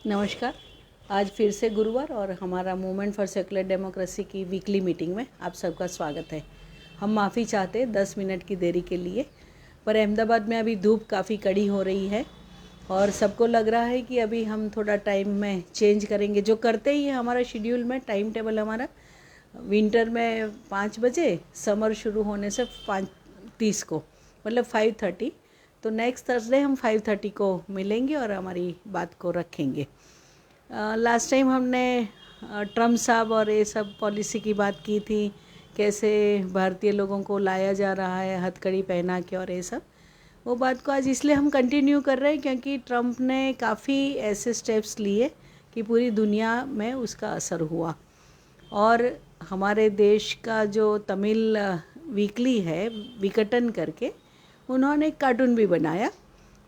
नमस्कार। आज फिर से गुरुवार और हमारा मूवमेंट फॉर सेकुलर डेमोक्रेसी की वीकली मीटिंग में आप सबका स्वागत है। हम माफ़ी चाहते हैं 10 मिनट की देरी के लिए, पर अहमदाबाद में अभी धूप काफ़ी कड़ी हो रही है और सबको लग रहा है कि अभी हम थोड़ा टाइम में चेंज करेंगे, जो करते ही है हमारा शेड्यूल में। टाइम टेबल हमारा विंटर में 5 बजे, समर शुरू होने से 5:30 को, मतलब 5:30। तो नेक्स्ट थर्सडे हम 5:30 को मिलेंगे और हमारी बात को रखेंगे। लास्ट टाइम हमने ट्रम्प साहब और ये सब पॉलिसी की बात की थी, कैसे भारतीय लोगों को लाया जा रहा है हथकड़ी पहना के और ये सब। वो बात को आज इसलिए हम कंटिन्यू कर रहे हैं क्योंकि ट्रम्प ने काफ़ी ऐसे स्टेप्स लिए कि पूरी दुनिया में उसका असर हुआ। और हमारे देश का जो तमिल वीकली है, विकटन करके, उन्होंने एक कार्टून भी बनाया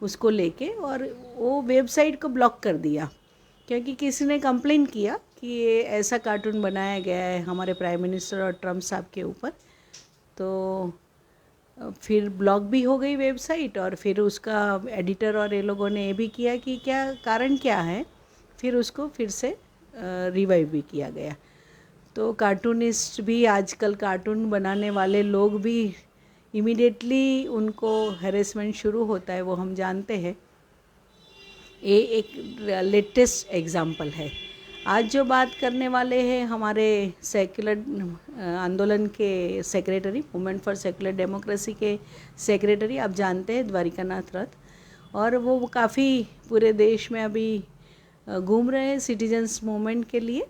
उसको लेके, और वो वेबसाइट को ब्लॉक कर दिया क्योंकि किसी ने कंप्लेन किया कि ये ऐसा कार्टून बनाया गया है हमारे प्राइम मिनिस्टर और ट्रम्प साहब के ऊपर। तो फिर ब्लॉक भी हो गई वेबसाइट, और फिर उसका एडिटर और ये लोगों ने ये भी किया कि क्या कारण क्या है, फिर उसको फिर से रिवाइव भी किया गया। तो कार्टूनिस्ट भी, आजकल कार्टून बनाने वाले लोग भी इमीडिएटली उनको हैरेसमेंट शुरू होता है, वो हम जानते हैं। ये एक लेटेस्ट एग्जाम्पल है। आज जो बात करने वाले हैं हमारे सेक्युलर आंदोलन के secretary, movement for secular democracy के सेक्रेटरी, आप जानते हैं, द्वारिकानाथ रथ। और वो काफ़ी पूरे देश में अभी घूम रहे हैं सिटीजन्स मूवमेंट के लिए।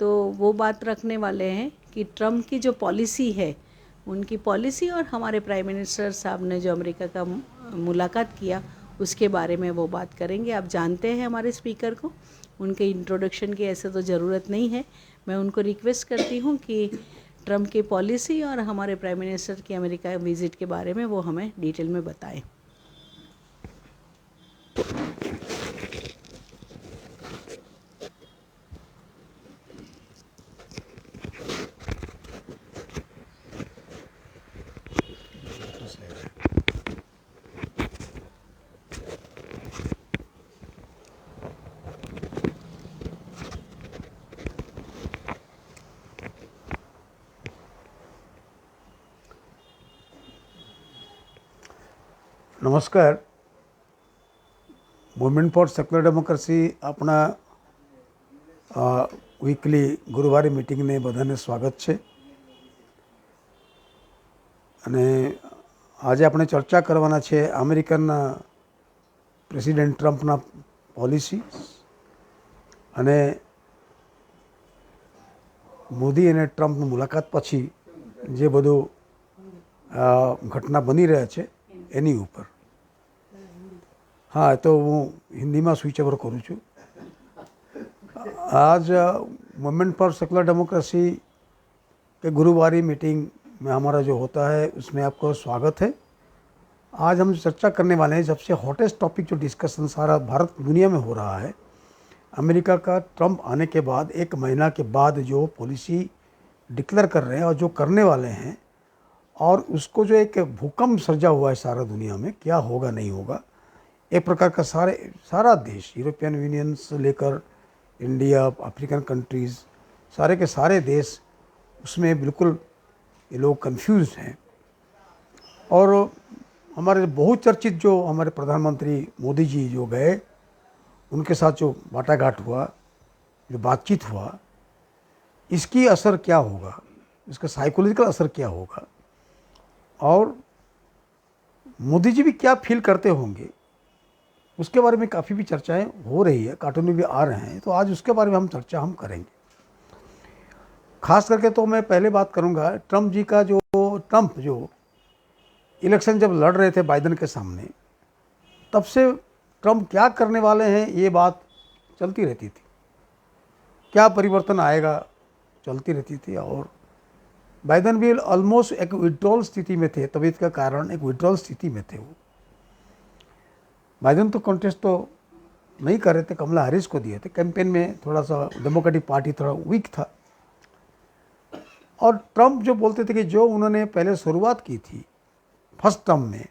तो वो बात रखने वाले हैं कि ट्रम्प की जो पॉलिसी है, उनकी पॉलिसी, और हमारे प्राइम मिनिस्टर साहब ने जो अमेरिका का मुलाकात किया उसके बारे में वो बात करेंगे। आप जानते हैं हमारे स्पीकर को, उनके इंट्रोडक्शन की ऐसे तो ज़रूरत नहीं है। मैं उनको रिक्वेस्ट करती हूँ कि ट्रम्प की पॉलिसी और हमारे प्राइम मिनिस्टर की अमेरिका विज़िट के बारे में वो हमें डिटेल में बताएं। નમસ્કાર. મુવમેન્ટ ફોર સેક્યુલર ડેમોક્રેસી આપણા વીકલી ગુરુવારે મિટિંગને બધાને સ્વાગત છે. અને આજે આપણે ચર્ચા કરવાના છે અમેરિકન પ્રેસિડેન્ટ ટ્રમ્પના પોલિસી અને મોદી અને ટ્રમ્પની મુલાકાત પછી જે બધું ઘટના બની રહ્યા છે એની ઉપર. हाँ, तो हूँ हिंदी में स्विच ओवर करूँ छूँ. आज मूवमेंट फॉर सेकुलर डेमोक्रेसी के गुरुवारी मीटिंग में हमारा जो होता है उसमें आपको स्वागत है. आज हम चर्चा करने वाले हैं सबसे हॉटेस्ट टॉपिक, जो डिस्कशन सारा भारत दुनिया में हो रहा है, अमेरिका का ट्रम्प आने के बाद 1 महीना के बाद जो पॉलिसी डिक्लेयर कर रहे हैं और जो करने वाले हैं, और उसको जो एक भूकंप सर्जा हुआ है सारा दुनिया में, क्या होगा नहीं होगा, एक प्रकार का सारा देश, यूरोपियन यूनियन से लेकर इंडिया, अफ्रीकन कंट्रीज़, सारे के सारे देश उसमें बिल्कुल ये लोग कंफ्यूज हैं. और हमारे बहुचर्चित जो हमारे प्रधानमंत्री मोदी जी जो गए, उनके साथ जो बाटाघाट हुआ, जो बातचीत हुआ, इसकी असर क्या होगा, इसका साइकोलॉजिकल असर क्या होगा, और मोदी जी भी क्या फील करते होंगे, उसके बारे में काफ़ी भी चर्चाएं हो रही है, कार्टून में भी आ रहे हैं. तो आज उसके बारे में हम चर्चा करेंगे. खास करके तो मैं पहले बात करूंगा ट्रम्प जी का. ट्रम्प जो इलेक्शन जब लड़ रहे थे बाइडेन के सामने, तब से ट्रम्प क्या करने वाले हैं ये बात चलती रहती थी, क्या परिवर्तन आएगा चलती रहती थी. और बाइडेन भी ऑलमोस्ट एक विड्रॉल स्थिति में थे, तबीयत का कारण एक विड्रॉल स्थिति में थे. वो बाइडेन तो कॉन्टेस्ट तो नहीं कर रहे थे, कमला हैरिस को दिए थे. कैंपेन में थोड़ा सा डेमोक्रेटिक पार्टी थोड़ा वीक था. और ट्रम्प जो बोलते थे कि जो उन्होंने पहले शुरुआत की थी फर्स्ट टर्म में,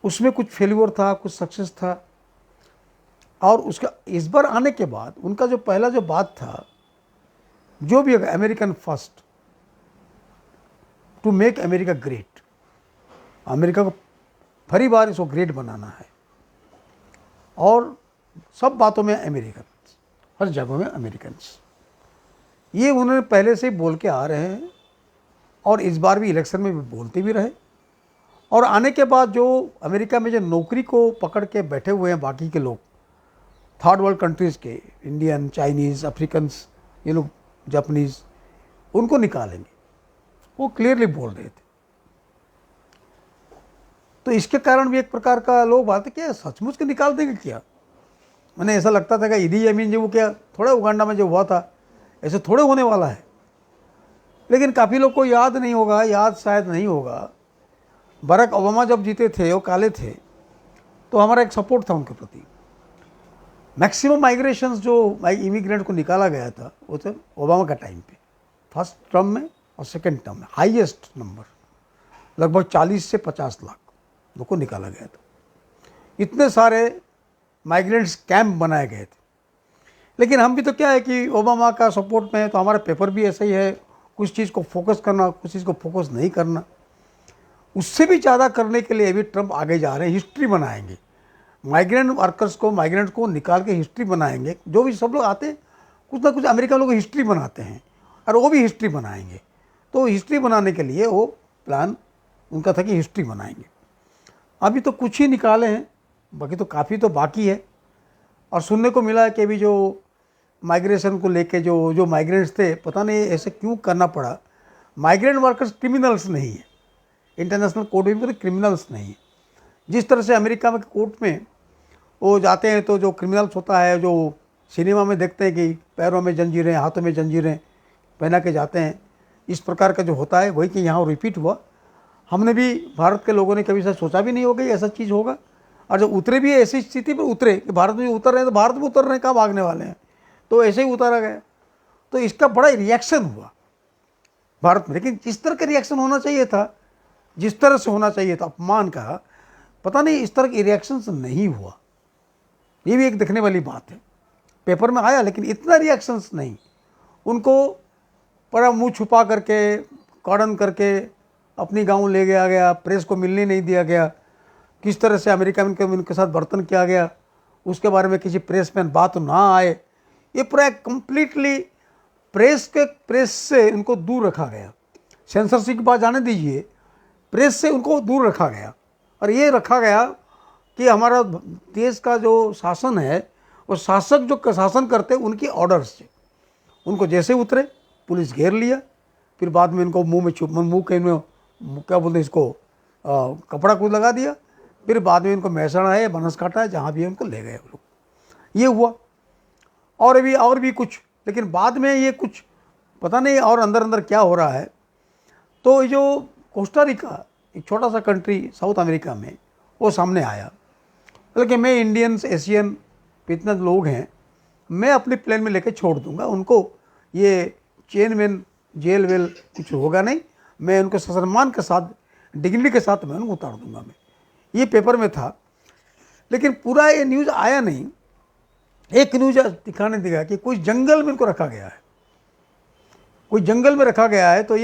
उसमें कुछ फेल्योर था, कुछ सक्सेस था. और उसका इस बार आने के बाद उनका जो पहला जो बात था, जो भी American first, to make America great, America को फरी बार इसको ग्रेट बनाना है, और सब बातों में अमेरिकन, हर जगह में अमेरिकन्स, ये उन्होंने पहले से बोल के आ रहे हैं और इस बार भी इलेक्शन में भी बोलते भी रहे। और आने के बाद जो अमेरिका में जो नौकरी को पकड़ के बैठे हुए हैं बाकी के लोग, थर्ड वर्ल्ड कंट्रीज़ के, इंडियन, चाइनीज़, अफ्रीकन्स, ये लोग, जापानीज़, उनको निकालेंगे, वो क्लियरली बोल रहे थे। तो इसके कारण भी एक प्रकार का लोग बात है, क्या सचमुच के निकाल देंगे क्या? मैंने ऐसा लगता था कि ईदी अमीन जो, वो क्या थोड़ा उगांडा में जो हुआ था ऐसे थोड़े होने वाला है। लेकिन काफ़ी लोग को याद नहीं होगा, याद शायद नहीं होगा, बराक ओबामा जब जीते थे, वो काले थे, तो हमारा एक सपोर्ट था उनके प्रति। मैक्सिमम माइग्रेशंस जो इमिग्रेंट को निकाला गया था वो तो ओबामा का टाइम पे, फर्स्ट टर्म में और सेकंड टर्म में हाईएस्ट नंबर, लगभग 40 से 50 लाख लोग को निकाला गया था। इतने सारे माइग्रेंट्स कैंप बनाए गए थे। लेकिन हम भी तो क्या है कि ओबामा का सपोर्ट में है, तो हमारा पेपर भी ऐसा ही है, कुछ चीज़ को फोकस करना, कुछ चीज़ को फोकस नहीं करना। उससे भी ज़्यादा करने के लिए अभी ट्रंप आगे जा रहे हैं, हिस्ट्री बनाएंगे, माइग्रेंट वर्कर्स को, माइग्रेंट को निकाल के हिस्ट्री बनाएंगे। जो भी सब लोग आते हैं, कुछ ना कुछ अमेरिका लोग हिस्ट्री बनाते हैं, और वो भी हिस्ट्री बनाएंगे। तो हिस्ट्री बनाने के लिए वो प्लान उनका था कि हिस्ट्री बनाएंगे। अभी तो कुछ ही निकाले हैं, बाकी तो काफ़ी तो बाकी है। और सुनने को मिला है कि अभी जो माइग्रेशन को लेके जो माइग्रेंट्स थे, पता नहीं ऐसे क्यों करना पड़ा। माइग्रेंट वर्कर्स क्रिमिनल्स नहीं है, इंटरनेशनल कोर्ट में भी क्रिमिनल्स नहीं है। जिस तरह से अमेरिका में कोर्ट में वो जाते हैं तो जो क्रिमिनल्स होता है, जो सिनेमा में देखते हैं कि पैरों में जंजीरें, हाथों में जंजीरें पहना के जाते हैं, इस प्रकार का जो होता है, वही कि यहाँ रिपीट हुआ। हमने भी, भारत के लोगों ने कभी ऐसा सोचा भी नहीं होगा कि ऐसा चीज़ होगा। और जब उतरे भी ऐसी स्थिति पर उतरे कि भारत में उतर रहे हैं, तो भारत में उतर रहे हैं, कहाँ भागने वाले हैं, तो ऐसे ही उतारा गया। तो इसका बड़ा रिएक्शन हुआ भारत में। लेकिन जिस तरह का रिएक्शन होना चाहिए था, जिस तरह से होना चाहिए था अपमान का, पता नहीं इस तरह की रिएक्शन नहीं हुआ। ये भी एक देखने वाली बात है। पेपर में आया लेकिन इतना रिएक्शंस नहीं। उनको बड़ा मुंह छुपा करके, कॉर्डन करके अपनी गांव ले गया गया, प्रेस को मिलने नहीं दिया गया, किस तरह से अमेरिका में उनके साथ बर्तन किया गया, उसके बारे में किसी प्रेस में बात ना आए। ये पूरा कंप्लीटली प्रेस से उनको दूर रखा गया। सेंसरशिप की बात जाने दीजिए, प्रेस से उनको दूर रखा गया। और ये रखा गया कि हमारा देश का जो शासन है, वो शासक जो शासन करते उनकी ऑर्डर्स से, उनको जैसे उतरे पुलिस घेर लिया, फिर बाद में इनको मुंह में क्या बोलते हैं इसको, कपड़ा कुछ लगा दिया, फिर बाद में इनको महसाणा है, बनासकांठा है, जहाँ भी है उनको ले गए वो लोग। ये हुआ। और भी कुछ, लेकिन बाद में ये कुछ पता नहीं और अंदर क्या हो रहा है। तो ये जो कोस्टा रिका, एक छोटा सा कंट्री साउथ अमेरिका में, वो सामने आया। बल्कि मैं इंडियंस, एशियन इतने लोग हैं, मैं अपनी प्लेन में लेके छोड़ दूंगा उनको, ये चेन वेन जेल वेल कुछ होगा नहीं, मैं उनको सम्मान के साथ, डिग्निटी के साथ मैं उनको उतार दूंगा। मैं ये पेपर में था, लेकिन पूरा ये न्यूज़ आया नहीं। एक न्यूज़ दिखाने दिया कि कोई जंगल में इनको रखा गया है, कोई जंगल में रखा गया है। तो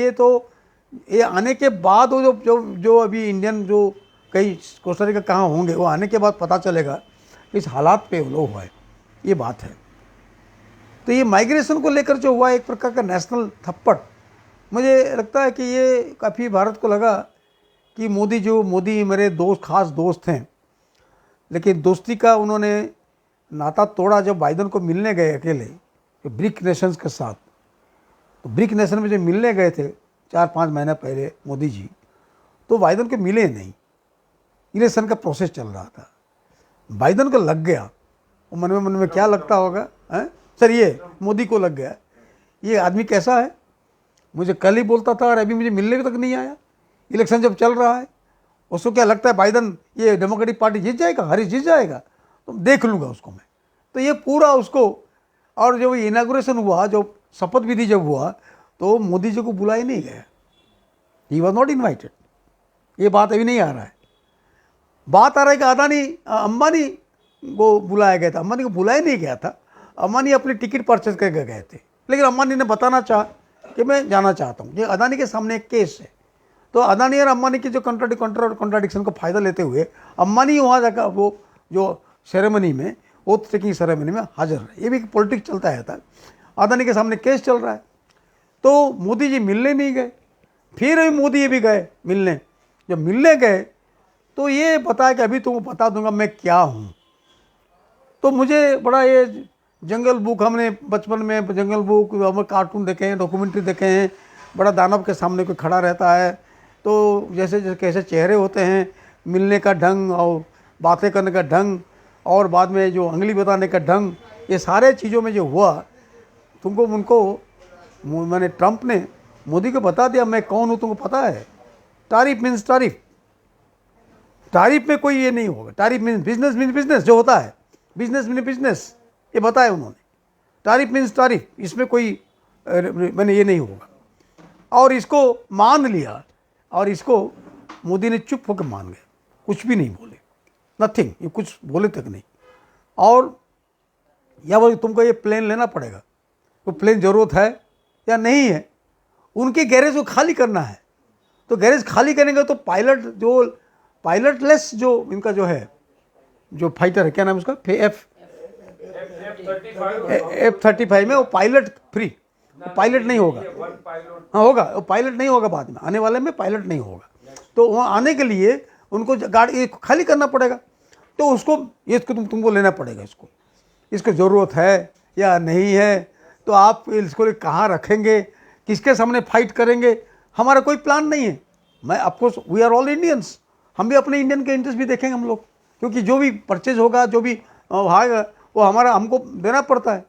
ये आने के बाद वो जो अभी इंडियन जो कई कोस्टा रिका कहाँ होंगे, वो आने के बाद पता चलेगा कि इस हालात पे वो लोग हुआ है। ये बात है। तो ये माइग्रेशन को लेकर जो हुआ, एक प्रकार का नेशनल थप्पड़, मुझे लगता है कि ये काफ़ी भारत को लगा कि मोदी मेरे दोस्त, खास दोस्त हैं, लेकिन दोस्ती का उन्होंने नाता तोड़ा जब बाइडन को मिलने गए अकेले ब्रिक नेशंस के साथ। तो ब्रिक नेशन में जो मिलने गए थे 4-5 महीना पहले मोदी जी, तो बाइडन को मिले नहीं। इलेक्शन का प्रोसेस चल रहा था, बाइडन को लग गया, वो मन में क्या लगता होगा सर, ये मोदी को लग गया, ये आदमी कैसा है, मुझे कल ही बोलता था और अभी मुझे मिलने तक नहीं आया। इलेक्शन जब चल रहा है, उसको क्या लगता है बाइडन ये डेमोक्रेटिक पार्टी जीत जाएगा, हरी जीत जाएगा, तो देख लूँगा उसको मैं। तो ये पूरा उसको, और जब इनाग्रेशन हुआ, जो शपथ विधि जब हुआ, तो मोदी जी को बुलाया नहीं गया, ही वॉज नॉट इन्वाइटेड। ये बात अभी नहीं आ रहा है। बात आ रहा है कि अदानी, अंबानी को बुलाया गया था। अंबानी को बुलाया नहीं गया था, अंबानी अपनी टिकट परचेज करके गए थे, लेकिन अंबानी ने बताना चाहा कि मैं जाना चाहता हूँ। ये अदानी के सामने एक केस है। तो अदानी और अंबानी की जो कॉन्ट्राडिक्शन का फ़ायदा लेते हुए अंबानी वहाँ जाकर वो जो सेरेमनी में, ओथ टेकिंग सेरेमनी में हाजिर है। ये भी पॉलिटिक्स चलता है था। अदानी के सामने केस चल रहा है, तो मोदी जी मिलने नहीं गए। फिर अभी मोदी ये भी गए मिलने। जब मिलने गए तो ये बताया कि अभी तुमको बता दूंगा मैं क्या हूँ। तो मुझे बड़ा ये जंगल बुक, हमने बचपन में जंगल बुक, हम कार्टून देखे हैं, डॉक्यूमेंट्री देखे हैं, बड़ा दानव के सामने कोई खड़ा रहता है तो जैसे जैसे कैसे चेहरे होते हैं, मिलने का ढंग और बातें करने का ढंग और बाद में जो उंगली बताने का ढंग, ये सारे चीज़ों में जो हुआ, तुमको उनको मैंने ट्रंप ने मोदी को बता दिया मैं कौन हूँ, तुमको पता है। तारीफ मीन्स तारीफ, तारीफ में कोई ये नहीं होगा। तारीफ मीन्स बिजनेस जो होता है, बिजनेस मीन बिजनेस, ये बताया उन्होंने। तारीफ मीन्स तारीफ, इसमें कोई मैंने ये नहीं होगा। और इसको मान लिया, और इसको मोदी ने चुप होकर मान गए, कुछ भी नहीं बोले, नथिंग, ये कुछ बोले तक नहीं। और या बोले तुमको ये प्लेन लेना पड़ेगा, तो प्लेन ज़रूरत है या नहीं है, उनके गैरेज को खाली करना है। तो गैरेज खाली करेंगे तो पायलटलेस जो इनका जो है, जो फाइटर है, क्या नाम है उसका, F-35 में वो पायलट फ्री, पायलट नहीं होगा। हाँ होगा, वो पायलट नहीं होगा, बाद में आने वाले में पायलट नहीं होगा। तो वहाँ आने के लिए उनको गाड़ी खाली करना पड़ेगा। तो उसको ये तुमको लेना पड़ेगा। इसको ज़रूरत है या नहीं है, तो आप इसको कहाँ रखेंगे, किसके सामने फाइट करेंगे, हमारा कोई प्लान नहीं है। मैं of course we are all Indians, हम भी अपने इंडियन के इंटरेस्ट भी देखेंगे हम लोग, क्योंकि जो भी परचेज होगा, जो भी आएगा, वो हमको देना पड़ता है।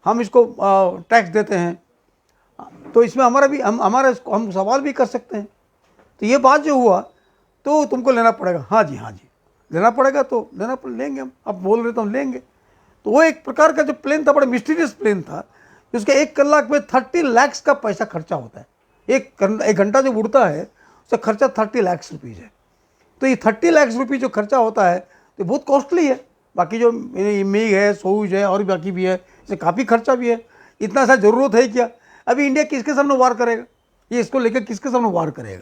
हम इसको टैक्स देते हैं, तो इसमें हमारा भी हम सवाल भी कर सकते हैं। तो ये बात जो हुआ, तो तुमको लेना पड़ेगा। हाँ जी लेना पड़ेगा, तो लेंगे हम, आप बोल रहे तो हम लेंगे। तो वो एक प्रकार का जो प्लेन था, बड़ा मिस्टीरियस प्लेन था, जिसके 1 कलाक में 30 लाख का पैसा खर्चा होता है। एक घंटा जो उड़ता है उसका खर्चा 30 लाख रुपीज़ है। तो ये 30 लाख रुपीज़ जो खर्चा होता है तो बहुत कॉस्टली है। बाकी जो मिग है, सोयूज है, और बाकी भी है, इससे काफ़ी खर्चा भी है। इतना सा ज़रूरत है क्या? अभी इंडिया किसके सामने वार करेगा, ये इसको लेकर किसके सामने वार करेगा,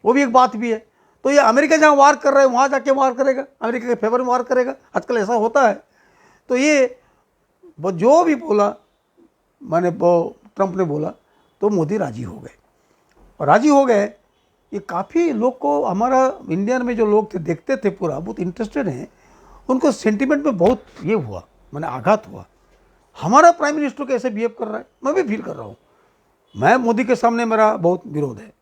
वो भी एक बात भी है। तो ये अमेरिका जहाँ वार कर रहा है वहाँ जाके वार करेगा, अमेरिका के फेवर में वार करेगा, आजकल ऐसा होता है। तो ये जो भी बोला मैंने, वो ट्रंप ने बोला, तो मोदी राजी हो गए। और राजी हो गए, ये काफ़ी लोग को, हमारा इंडिया में जो लोग थे देखते थे पूरा, बहुत इंटरेस्टेड हैं, उनको सेंटिमेंट में बहुत ये हुआ, मैंने आघात हुआ। हमारा प्राइम मिनिस्टर कैसे बिहेव कर रहा है, मैं भी फील कर रहा हूँ। मैं मोदी के सामने मेरा बहुत विरोध है,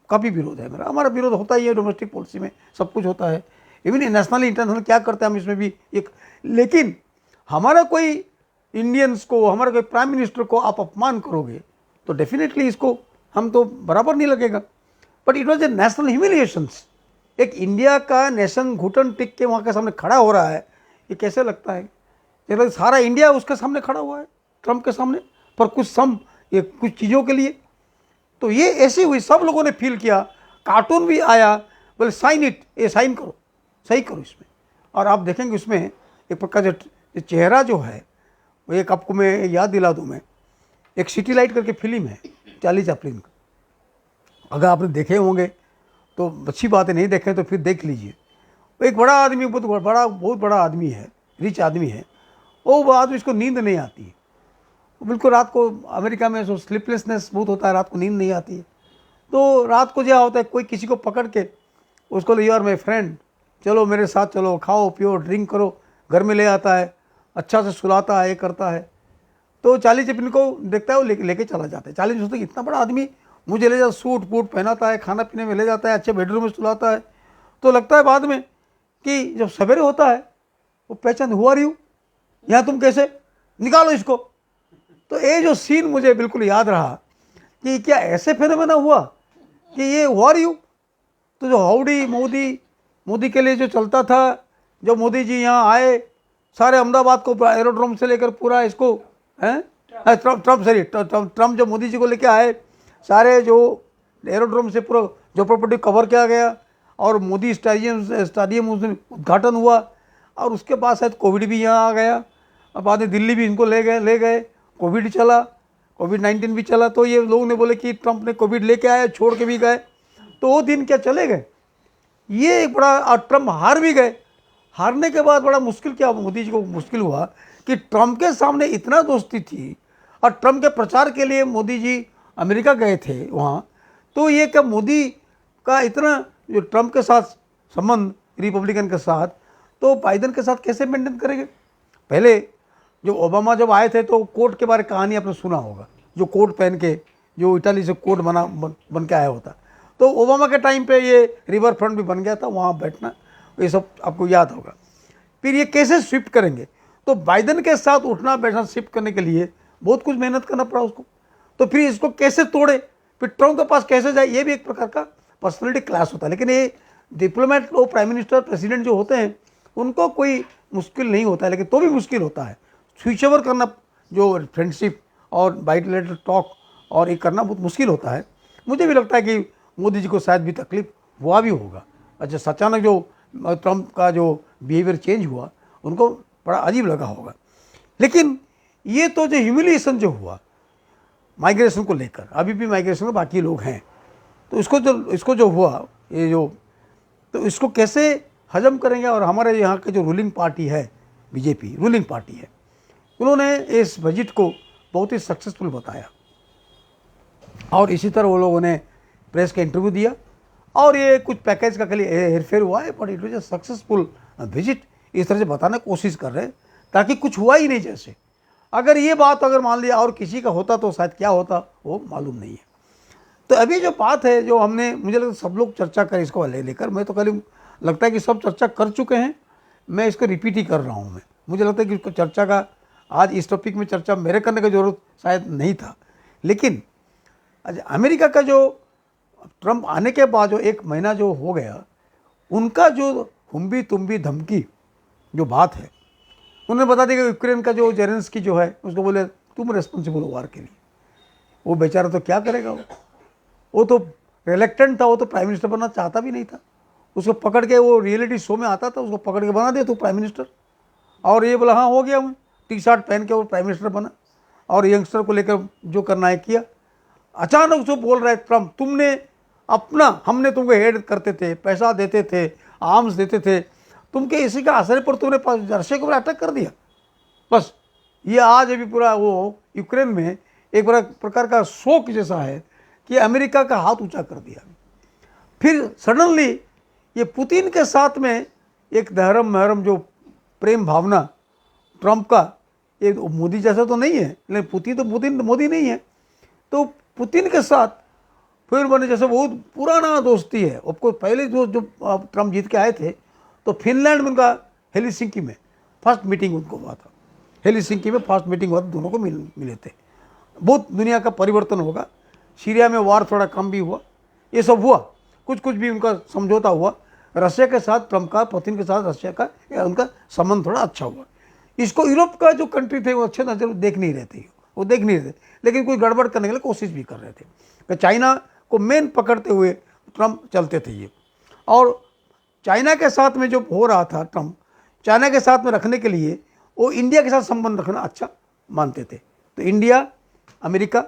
काफ़ी विरोध है मेरा। हमारा विरोध होता ही है, डोमेस्टिक पॉलिसी में सब कुछ होता है, इवन नेशनल इंटरनेशनल क्या करते हैं हम इसमें भी एक। लेकिन हमारा कोई इंडियंस को, हमारे कोई प्राइम मिनिस्टर को आप अपमान करोगे तो डेफिनेटली इसको हम तो बराबर नहीं लगेगा। But it was a national humiliations. एक इंडिया का नेशन घुटन टिक के वहाँ के सामने खड़ा हो रहा है, ये कैसे लगता है? जैसे सारा इंडिया उसके सामने खड़ा हुआ है, ट्रंप के सामने, पर कुछ चीज़ों के लिए। तो ये ऐसी हुई, सब लोगों ने फील किया, कार्टून भी आया, बोले साइन इट, ये साइन करो, सही करो इसमें। और आप देखेंगे उसमें एक प्रकार से चेहरा जो है, वो एक आपको मैं याद दिला दूँ, मैं एक सिटी लाइट करके फिल्म है चार्ली चैपलिन का, अगर आपने देखे होंगे तो अच्छी बात है, नहीं देखें तो फिर देख लीजिए। वो एक बड़ा आदमी, बहुत बड़ा आदमी है, रिच आदमी है, वो आदमी, इसको नींद नहीं आती है, बिल्कुल रात को, अमेरिका में स्लीपलेसनेस बहुत होता है, रात को नींद नहीं आती है। तो रात को क्या होता है, कोई किसी को पकड़ के उसको, यू आर माई फ्रेंड, चलो मेरे साथ चलो, खाओ पियो ड्रिंक करो, घर में ले आता है, अच्छा से सुलाता है, ये करता है। तो चार्ली चैपलिन को देखता है, वो लेके चला जाता है। चार्ली सोचता है इतना बड़ा आदमी मुझे ले जाता, सूट बूट पहनाता है, खाना पीने में ले जाता है, अच्छे बेडरूम में सुलाता है। तो लगता है बाद में कि जब सवेरे होता है, वो पहचान, हुआ रही हूँ यहाँ, तुम कैसे, निकालो इसको। तो ये जो सीन मुझे बिल्कुल याद रहा कि क्या ऐसे फिनोमेना हुआ कि ये हुआ रही हूँ। तो जो हाउडी मोदी के लिए जो चलता था, जब मोदी जी यहाँ आए, सारे अहमदाबाद को एरोड्रोम से लेकर पूरा इसको ट्रम्प जब मोदी जी को लेके आए, सारे जो एरोड्रोम से पूरा जो प्रॉपर्टी कवर किया गया, और मोदी स्टेडियम उस दिन उद्घाटन हुआ। और उसके बाद शायद कोविड भी यहाँ आ गया, अब बाद में दिल्ली भी इनको ले गए, कोविड चला, कोविड-19 भी चला। तो ये लोग ने बोले कि ट्रंप ने कोविड लेके आया, छोड़ के भी गए, तो वो दिन क्या चले गए। ये एक बड़ा, और ट्रंप हार भी गए। हारने के बाद बड़ा मुश्किल क्या, मोदी जी को मुश्किल हुआ कि ट्रंप के सामने इतना दोस्ती थी, और ट्रंप के प्रचार के लिए मोदी जी अमेरिका गए थे वहाँ, तो ये क्या मोदी का इतना जो ट्रंप के साथ संबंध रिपब्लिकन के साथ, तो बाइडन के साथ कैसे मेंटेन करेंगे। पहले जो ओबामा जब आए थे तो कोट के बारे में कहानी आपने सुना होगा, जो कोट पहन के जो इटाली से कोट बन के आया होता, तो ओबामा के टाइम पे ये रिवर फ्रंट भी बन गया था, वहाँ बैठना, ये सब आपको याद होगा। फिर ये कैसे शिफ्ट करेंगे, तो बाइडन के साथ उठना बैठना शिफ्ट करने के लिए बहुत कुछ मेहनत करना पड़ा उसको। तो फिर इसको कैसे तोड़े, फिर ट्रंप के पास कैसे जाए, ये भी एक प्रकार का पर्सनैलिटी क्लास होता है। लेकिन ये डिप्लोमेट और प्राइम मिनिस्टर, प्रेसिडेंट जो होते हैं, उनको कोई मुश्किल नहीं होता है, लेकिन तो भी मुश्किल होता है स्विच ओवर करना, जो फ्रेंडशिप और बाइलेटरल टॉक और ये करना बहुत मुश्किल होता है। मुझे भी लगता है कि मोदी जी को शायद भी तकलीफ हुआ भी होगा। अच्छा, अचानक जो ट्रंप का जो बिहेवियर चेंज हुआ, उनको बड़ा अजीब लगा होगा। लेकिन ये तो जो ह्यूमिलिएशन जो हुआ माइग्रेशन को लेकर, अभी भी माइग्रेशन में बाकी लोग हैं, तो इसको जो हुआ, ये जो, तो इसको कैसे हजम करेंगे। और हमारे यहाँ के जो रूलिंग पार्टी है, बीजेपी रूलिंग पार्टी है, उन्होंने इस बजट को बहुत ही सक्सेसफुल बताया, और इसी तरह वो लोगों ने प्रेस का इंटरव्यू दिया, और ये कुछ पैकेज का खाली हेरफेर हुआ है, but it was a successful visit, इस तरह से बताने की कोशिश कर रहे हैं, ताकि कुछ हुआ ही नहीं जैसे। अगर ये बात अगर मान लिया और किसी का होता तो शायद क्या होता वो मालूम नहीं है। तो अभी जो बात है, जो हमने, मुझे लगता है सब लोग चर्चा करें इसको लेकर, मैं तो खाली लगता है कि सब चर्चा कर चुके हैं, मैं इसको रिपीट ही कर रहा हूँ। मैं मुझे लगता है कि इसको चर्चा का आज इस टॉपिक में चर्चा मेरे करने की ज़रूरत शायद नहीं था। लेकिन आज अमेरिका का जो ट्रंप आने के बाद जो 1 महीना जो हो गया, उनका जो हुम्बी तुम्बी धमकी जो बात है, उन्होंने बता दिया कि यूक्रेन का जो जेलेंस्की जो है, उसको बोले तुम रेस्पॉन्सिबल हो वार के लिए। वो बेचारा तो क्या करेगा, वो तो रिलेक्टेंट था, वो तो प्राइम मिनिस्टर बनना चाहता भी नहीं था। उसको पकड़ के, वो रियलिटी शो में आता था, उसको पकड़ के बना दे तो प्राइम मिनिस्टर, और ये बोला हाँ हो गया, मैं टी शर्ट पहन के वो प्राइम मिनिस्टर बना, और यंगस्टर को लेकर जो करना है किया। अचानक उसको बोल रहे ट्रंप, तुमने अपना, हमने तुमको हेड करते थे, पैसा देते थे, आर्म्स देते थे, तुमके इसी का असर पर तुमने रशिया के ऊपर अटैक कर दिया। बस ये आज अभी पूरा वो यूक्रेन में एक बड़ा प्रकार का शोक जैसा है कि अमेरिका का हाथ ऊंचा कर दिया। फिर सडनली ये पुतिन के साथ में एक धर्म महरम जो प्रेम भावना ट्रंप का, ये मोदी जैसा तो नहीं है, लेकिन पुतिन मोदी नहीं है, तो पुतिन के साथ फिर मैंने जैसे बहुत पुराना दोस्ती है। आपको पहले जो ट्रंप जीत के आए थे, तो फिनलैंड में उनका हेलसिंकी में फर्स्ट मीटिंग उनको हुआ था, हेलसिंकी में फर्स्ट मीटिंग हुआ था, दोनों को मिले थे। बहुत दुनिया का परिवर्तन होगा, सीरिया में वार थोड़ा कम भी हुआ, ये सब हुआ, कुछ भी उनका समझौता हुआ। रशिया के साथ ट्रंप का, पुतिन के साथ रशिया का उनका संबंध थोड़ा अच्छा हुआ। इसको यूरोप का जो कंट्री थे वो अच्छे नजर देख नहीं रहे थे, वो देख नहीं रहे थे, लेकिन कोई गड़बड़ करने के लिए कोशिश भी कर रहे थे। कि चाइना को मेन पकड़ते हुए ट्रंप चलते थे ये, और चाइना के साथ में जो हो रहा था, ट्रंप चाइना के साथ में रखने के लिए वो इंडिया के साथ संबंध रखना अच्छा मानते थे। तो इंडिया, अमेरिका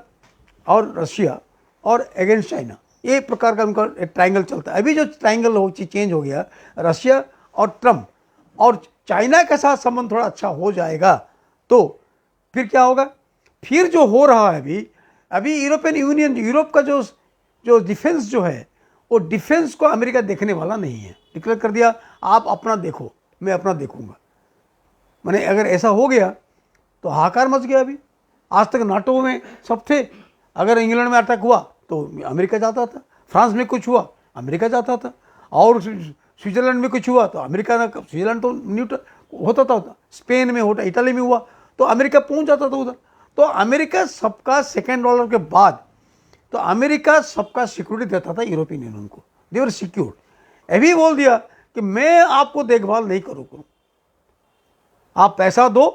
और रशिया और अगेंस्ट चाइना, ये प्रकार का उनका एक ट्रायंगल चलता है। अभी जो ट्रायंगल चेंज हो गया, रशिया और ट्रंप और चाइना के साथ संबंध थोड़ा अच्छा हो जाएगा, तो फिर क्या होगा, फिर जो हो रहा है अभी यूरोपियन यूनियन, यूरोप का जो डिफेंस जो है, वो डिफेंस को अमेरिका देखने वाला नहीं है। डिक्लेयर कर दिया, आप अपना देखो, मैं अपना देखूंगा। मैंने अगर ऐसा हो गया तो हाहाकार मच गया। अभी आज तक नाटो में सब थे, अगर इंग्लैंड में अटैक हुआ तो अमेरिका जाता था, फ्रांस में कुछ हुआ अमेरिका जाता था, और स्विट्जरलैंड में कुछ हुआ तो अमेरिका ना, स्विट्जरलैंड तो न्यूट्रल होता था, स्पेन में होता, इटली में हुआ तो अमेरिका पहुंच जाता था उधर। तो अमेरिका सबका सेकेंड डॉलर के बाद, तो अमेरिका सबका सिक्योरिटी देता था यूरोपियन यूनियन को, देवर सिक्योर्ड। अभी बोल दिया कि मैं आपको देखभाल नहीं करूँ, आप पैसा दो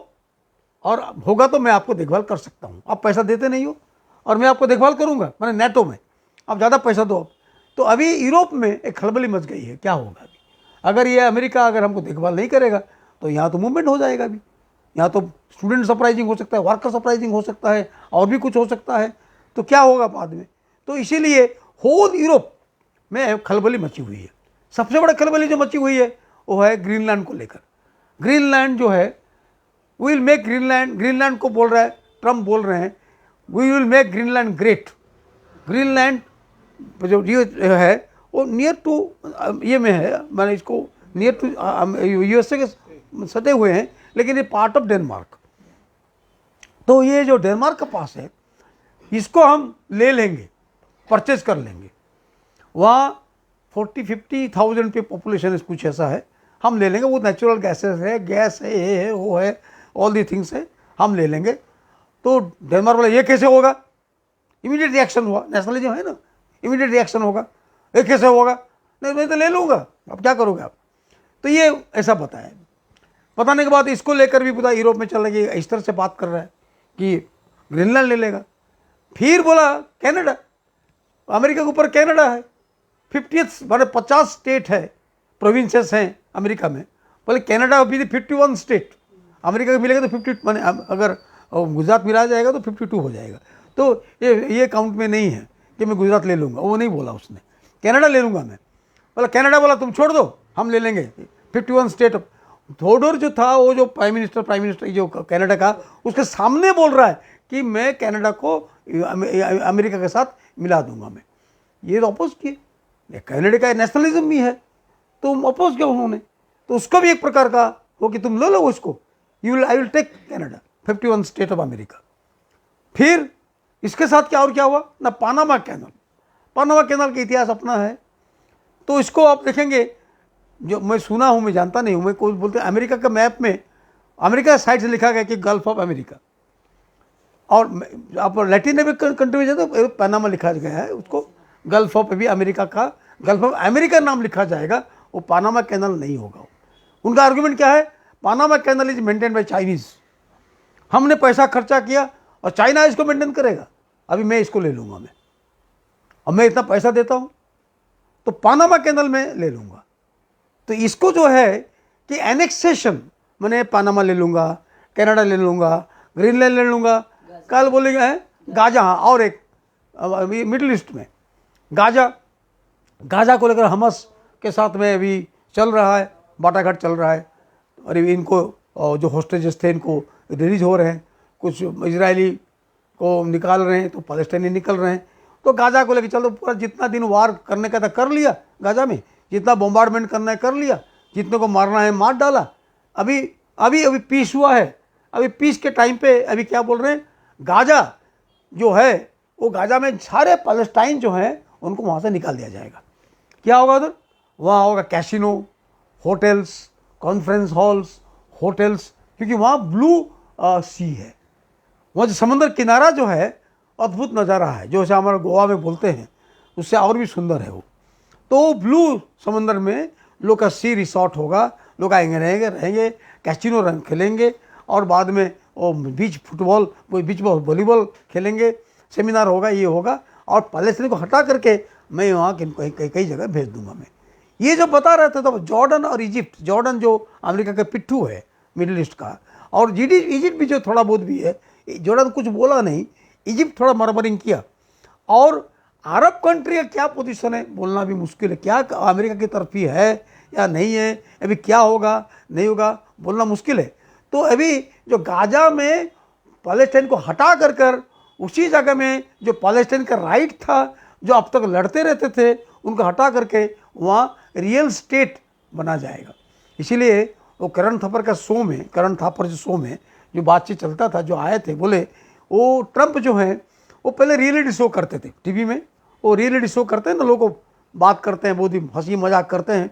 और होगा तो मैं आपको देखभाल कर सकता हूँ, आप पैसा देते नहीं हो और मैं आपको देखभाल करूँगा, मैंने नेटो में आप ज़्यादा पैसा दो। तो अभी यूरोप में एक खलबली मच गई है, क्या होगा अभी अगर ये अमेरिका अगर हमको देखभाल नहीं करेगा तो यहाँ तो मूवमेंट हो जाएगा अभी। यहाँ तो स्टूडेंट अपराइजिंग हो सकता है, वर्कर्स अपराइजिंग हो सकता है, और भी कुछ हो सकता है। तो क्या होगा बाद में? तो इसीलिए होल यूरोप में खलबली मची हुई है। सबसे बड़ा खलबली जो मची हुई है वो है ग्रीनलैंड को लेकर। ग्रीनलैंड जो है, we will make Greenland, Greenland को बोल रहा है ट्रम्प, बोल रहे हैं we will make Greenland great. Greenland जो ये है वो नियर टू ये में है, मैंने इसको नियर टू यूएसए के सटे हुए हैं, लेकिन ये पार्ट ऑफ डेनमार्क। तो ये जो डेनमार्क के पास है इसको हम ले लेंगे, परचेज कर लेंगे। वहाँ 40-50,000 पे पॉपुलेशन है, कुछ ऐसा है, हम ले लेंगे। वो नेचुरल गैसेस है, गैस है, ये है, वो है, ऑल दी थिंग्स है, हम ले लेंगे। तो डेनमार्क वाला ये कैसे होगा? इमीडिएट रिएक्शन हुआ, नेशनलिज्म है ना, इमीडिएट रिएक्शन होगा। ये कैसे होगा? नहीं मैं तो ले लूँगा, अब क्या करोगे आप? तो ये ऐसा बताया। बताने के बाद इसको लेकर भी पूरा यूरोप में चल रही, इस तरह से बात कर रहा है कि ग्रीनलैंड ले लेगा। फिर बोला कनाडा, अमेरिका के ऊपर कनाडा है, 50th माने 50 स्टेट है, प्रोविंसेस हैं अमेरिका में। बोले कनाडा अभी 51 स्टेट, अमेरिका को मिलेगा तो 50, माने अगर गुजरात मिला जाएगा तो 52 हो जाएगा। तो ये काउंट में नहीं है कि मैं गुजरात ले लूँगा, वो नहीं बोला उसने, कनाडा ले लूँगा मैं। बोला कनाडा, बोला तुम छोड़ दो, हम ले लेंगे 51 स्टेट। थोडोर जो था, वो जो प्राइम मिनिस्टर जो कनाडा का, उसके सामने बोल रहा है कि मैं कनाडा को अमेरिका के साथ मिला दूंगा मैं। ये तो अपोज किए, कनाडा का नेशनलिज्म भी है, तो अपोज किया उन्होंने। तो उसका भी एक प्रकार का हो कि तुम ले लो उसको, I will take Canada, 51 state of America. फिर इसके साथ क्या और क्या हुआ ना, पानामा कैनल। पानामा कैनल का इतिहास अपना है, तो इसको आप देखेंगे, जो मैं सुना हूँ, मैं जानता नहीं हूँ, मैं कोई बोलते हैं अमेरिका का मैप में अमेरिका साइड से लिखा गया कि गल्फ ऑफ अमेरिका, और आप लैटिन अमेरिकन कंट्री में जाए तो पनामा लिखा गया है, उसको गल्फ ऑफ भी अमेरिका का, गल्फ ऑफ अमेरिका नाम लिखा जाएगा, वो पानामा कैनल नहीं होगा। उनका आर्गुमेंट क्या है? Panama canal is maintain by Chinese, हमने पैसा खर्चा किया और चाइना इसको मेंटेन करेगा, अभी मैं इसको ले लूँगा मैं, और मैं इतना पैसा देता हूँ तो पानामा कैनल में ले लूँगा। तो इसको जो है कि एनेक्सेशन, मैंने पानामा ले लूँगा, कनाडा ले लूँगा, ग्रीनलैंड ले लूँगा, कल बोलेंगे हैं गाजा, हाँ, और एक मिडिल ईस्ट में गाजा को लेकर हमस के साथ में अभी चल रहा है, बाटाघाट चल रहा है, और इनको जो होस्टेजेस थे इनको रिलीज हो रहे हैं, कुछ इजरायली को निकाल रहे हैं तो पैलेस्टाइनी निकल रहे हैं। तो गाजा को लेकर चलो, पूरा जितना दिन वार करने का था कर लिया, गाजा में जितना बॉम्बार्डमेंट करना है कर लिया, जितने को मारना है मार डाला। अभी पीस हुआ है, अभी पीस के टाइम पे अभी क्या बोल रहे हैं, गाजा जो है वो गाजा में सारे पैलेस्टाइन जो हैं उनको वहाँ से निकाल दिया जाएगा। क्या होगा उधर? वहाँ होगा casino, hotels, conference halls, hotels, क्योंकि वहाँ ब्लू सी है, वहाँ जो समंदर किनारा जो है अद्भुत नज़ारा है, जो हमारे गोवा में बोलते हैं उससे और भी सुंदर है वो। तो ब्लू समंदर में लोग का सी रिसोर्ट होगा, लोग आएंगे, रहेंगे, कैसीनो रंग खेलेंगे, और बाद में वो बीच फुटबॉल, बीच वॉलीबॉल खेलेंगे, सेमिनार होगा, ये होगा। और पैलेस्टाइन को हटा करके मैं वहाँ कई जगह भेज दूंगा मैं। ये जो बता रहे थे तो जॉर्डन और इजिप्ट, जॉर्डन जो अमेरिका का पिट्ठू है मिडिल ईस्ट का, और इजिप्ट भी जो थोड़ा बहुत भी है, जॉर्डन कुछ बोला नहीं, इजिप्ट थोड़ा मरमरिंग किया। और अरब कंट्री का क्या पोजीशन है बोलना भी मुश्किल है, क्या अमेरिका की तरफ ही है या नहीं है, अभी क्या होगा नहीं होगा बोलना मुश्किल है। तो अभी जो गाजा में पैलेस्टाइन को हटा कर उसी जगह में जो पैलेस्टाइन का राइट था, जो अब तक लड़ते रहते थे, उनको हटा करके वहाँ रियल स्टेट बना जाएगा। इसीलिए वो करण थापर का शो में, करण थापर जो शो में जो बातचीत चलता था, जो आए थे, बोले वो ट्रंप जो है वो पहले रियलिटी शो करते थे टीवी में, वो रियलिटी शो करते हैं ना, लोगों को बात करते हैं, बहुत ही हंसी मजाक करते हैं।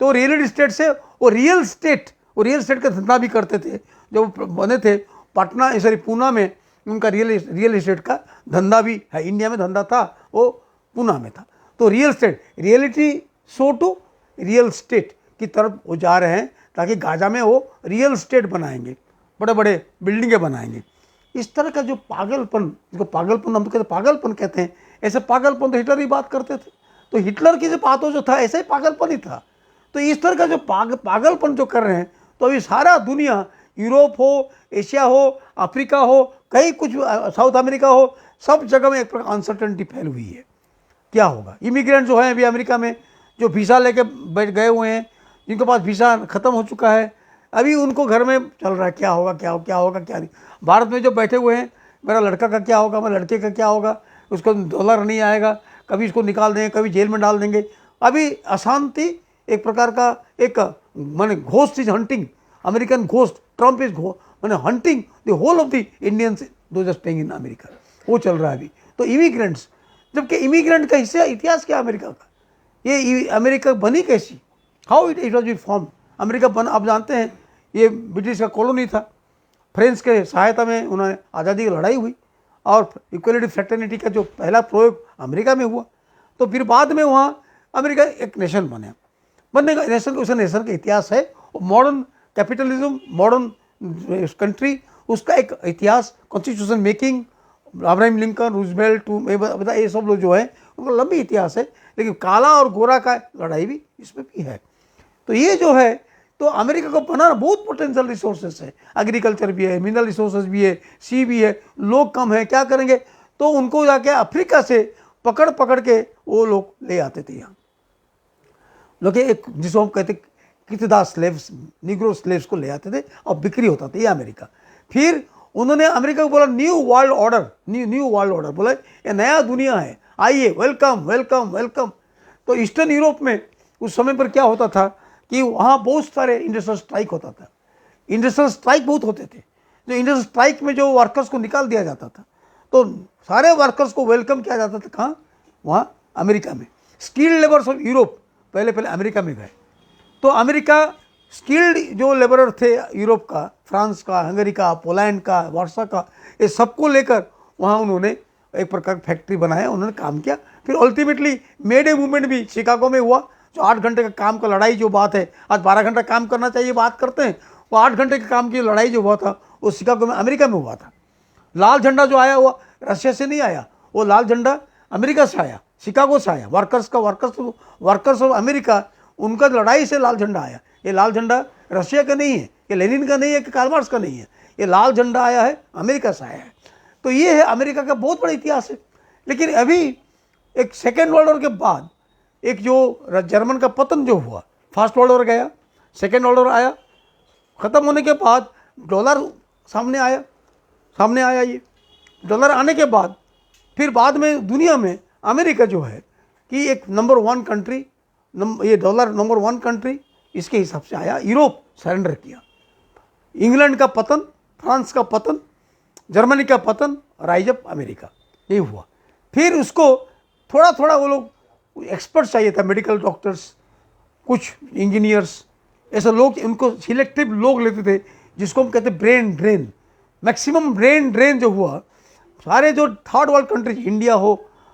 तो रियलिटी स्टेट से वो रियल स्टेट का धंधा भी करते थे। जब बने थे पटना, सॉरी पूना में, उनका रियल एस्टेट का धंधा भी है। इंडिया में धंधा था, वो पूना में था। तो real estate, reality show to real estate की तरफ वो जा रहे हैं, ताकि गाजा में वो रियल स्टेट बनाएंगे, बड़े बड़े बिल्डिंगें बनाएंगे। इस तरह का जो पागलपन, जिसको पागलपन हम तो कहते पागलपन कहते हैं, ऐसे पागलपन तो हिटलर ही बात करते थे। तो हिटलर की जो बातों जो था ऐसा ही पागलपन ही था। तो इस तरह का जो पागलपन जो कर रहे हैं, तो अभी सारा दुनिया, यूरोप हो, एशिया हो, अफ्रीका हो, कहीं कुछ साउथ अमेरिका हो, सब जगह में एक प्रकार अनसर्टेनिटी फैली हुई है। क्या होगा? इमिग्रेंट जो हैं अभी अमेरिका में, जो वीज़ा लेके बैठ गए हुए हैं, जिनके पास वीज़ा ख़त्म हो चुका है, अभी उनको घर में चल रहा है क्या होगा क्या होगा क्या नहीं। भारत में जो बैठे हुए हैं, मेरा लड़का का क्या होगा, मेरे लड़के का क्या होगा, उसको डॉलर नहीं आएगा, कभी इसको निकाल देंगे, कभी जेल में डाल देंगे। अभी अशांति एक प्रकार का एक माने ghost is hunting, American ghost, Trump is माने hunting the whole of the Indians though just staying in America, वो चल रहा है अभी। तो इमिग्रेंट्स, जबकि इमिग्रेंट का हिस्सा इतिहास क्या अमेरिका का, ये अमेरिका बनी कैसी, how it was be form. America बना, आप जानते हैं ये ब्रिटिश का कॉलोनी था, फ्रेंच के सहायता में उन्होंने आज़ादी की लड़ाई हुई और इक्वलिटी फ्रेटर्निटी का जो पहला प्रयोग अमेरिका में हुआ। तो फिर बाद में वहाँ अमेरिका एक नेशन बनने का नेशन, उस नेशन का इतिहास है। मॉडर्न कैपिटलिज्म, मॉडर्न कंट्री, उसका एक इतिहास, constitution making, Abraham Lincoln, Roosevelt, ये सब लोग जो है उनका लंबी इतिहास है। लेकिन काला और गोरा का लड़ाई भी इसमें भी है। तो ये जो है, तो अमेरिका को बनाना बहुत पोटेंशियल रिसोर्सेस है, एग्रीकल्चर भी है, मिनरल रिसोर्सेज भी है, सी भी है, लोग कम है, क्या करेंगे, तो उनको जाके अफ्रीका से पकड़ पकड़ के वो लोग ले आते थे यहाँ। लोग एक जिसको हम कहते कितदास स्लेव्स, निग्रो स्लेव्स को ले आते थे और बिक्री होता था ये अमेरिका। फिर उन्होंने अमेरिका को बोला new world order, new world order, बोला ये नया दुनिया है, आइए, वेलकम वेलकम वेलकम। तो ईस्टर्न यूरोप में उस समय पर क्या होता था कि वहाँ बहुत सारे इंडस्ट्रियल स्ट्राइक होता था, इंडस्ट्रियल स्ट्राइक बहुत होते थे। जो इंडस्ट्रियल स्ट्राइक में जो वर्कर्स को निकाल दिया जाता था, तो सारे वर्कर्स को वेलकम किया जाता था कहाँ, वहाँ अमेरिका में। स्किल्ड लेबर्स ऑफ यूरोप पहले अमेरिका में गए। तो अमेरिका स्किल्ड जो लेबरर थे यूरोप का, फ्रांस का, हंगरी का, पोलैंड का, वार्सा का, ये सबको लेकर वहाँ उन्होंने एक प्रकार फैक्ट्री बनाया, उन्होंने काम किया। फिर अल्टीमेटली मे डे मूवमेंट भी शिकागो में हुआ, जो 8 घंटे का काम का लड़ाई जो बात है, आज 12 घंटा काम करना चाहिए बात करते हैं, वो 8 घंटे के काम की लड़ाई जो हुआ था वो शिकागो में अमेरिका में हुआ था। लाल झंडा जो आया हुआ रशिया से नहीं आया, वो लाल झंडा अमेरिका से आया, शिकागो से आया। वर्कर्स ऑफ अमेरिका, उनका लड़ाई से लाल झंडा आया। ये लाल झंडा रशिया का नहीं है, ये लेनिन का नहीं है, कि कार्ल मार्क्स का नहीं है, ये लाल झंडा आया है अमेरिका से आया है। तो ये है अमेरिका का बहुत बड़ा इतिहास है। लेकिन अभी एक सेकेंड वर्ल्ड वॉर के बाद एक जो जर्मन का पतन जो हुआ, फर्स्ट वर्ल्ड वॉर गया, सेकेंड वर्ल्ड वॉर आया, ख़त्म होने के बाद डॉलर सामने आया। ये डॉलर आने के बाद फिर बाद में दुनिया में अमेरिका जो है कि एक नंबर 1 कंट्री, ये डॉलर नंबर 1 कंट्री इसके हिसाब से आया। यूरोप सरेंडर किया, इंग्लैंड का पतन, फ्रांस का पतन, जर्मनी का पतन, राइज अप अमेरिका, ये हुआ। फिर उसको थोड़ा थोड़ा वो लोग एक्सपर्ट्स चाहिए था, मेडिकल डॉक्टर्स, कुछ इंजीनियर्स, ऐसे लोग, उनको सिलेक्टिव लोग लेते थे, जिसको हम कहते brain drain. Maximum brain drain जो हुआ, सारे जो थर्ड वर्ल्ड कंट्रीज, इंडिया हो,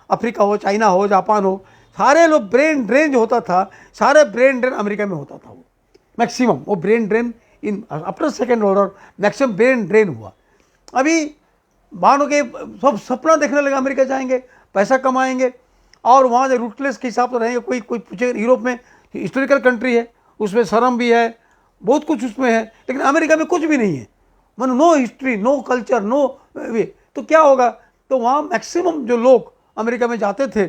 अफ्रीका हो, चाइना हो, जापान हो, सारे लोग ब्रेन ड्रेन जो होता था, सारे ब्रेन ड्रेन अमेरिका में होता था। वो मैक्सिमम वो brain drain in after second world war maximum brain drain हुआ। अभी मानो के सब सपना देखने लगा अमेरिका जाएंगे, पैसा कमाएंगे और वहाँ जो रूटलेस के हिसाब से रहेंगे। कोई पूछे, यूरोप में हिस्टोरिकल कंट्री है, उसमें शर्म भी है, बहुत कुछ उसमें है, लेकिन अमेरिका में कुछ भी नहीं है, मानो no history, no culture, no way. तो क्या होगा, तो वहाँ मैक्सिमम जो लोग अमेरिका में जाते थे,